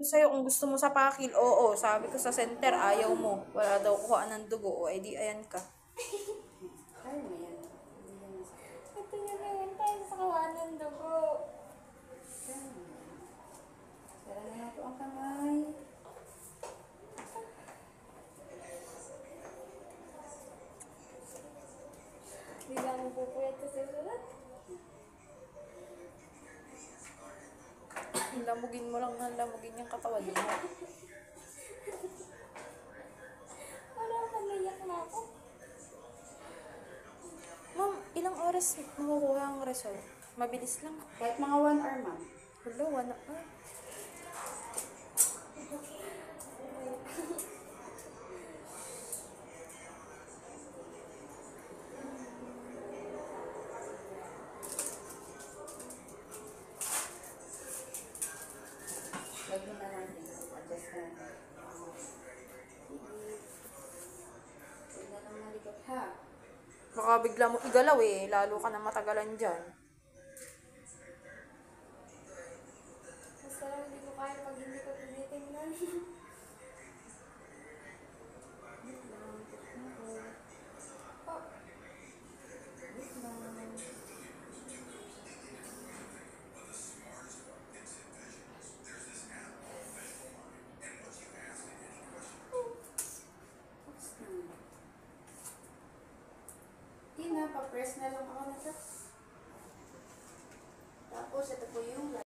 sa'yo kung gusto mo sa pakil, oo. Sabi ko sa center, ayaw mo. Wala daw kuhaan ng dugo. O, edi ayan ka. Kaya mo yan. Hindi yan masakit. Ito nyo na yun tayo sa kawan ng dugo. Kaya mo yan. Tara na nga po ang kamay. Hindi lang mo pupuyat sa sulat. Lamugin mo lang ng lamugin yung katawan mo. Wala ka naiyak na ako. Ma'am, ilang oras makukuha ang result? Mabilis lang. Kahit mga 1 hour, ma'am. Hello, wala pa. Huwag mo na natin. Adjust na natin. Huwag na lang malikot, ha? Baka bigla mo igalaw eh. Lalo ka na matagalan dyan. Basta lang hindi ko kaya pag hindi ko tinitingnan. Oh, Tina, pa-press na lang ako na to. Tapos, ito po yung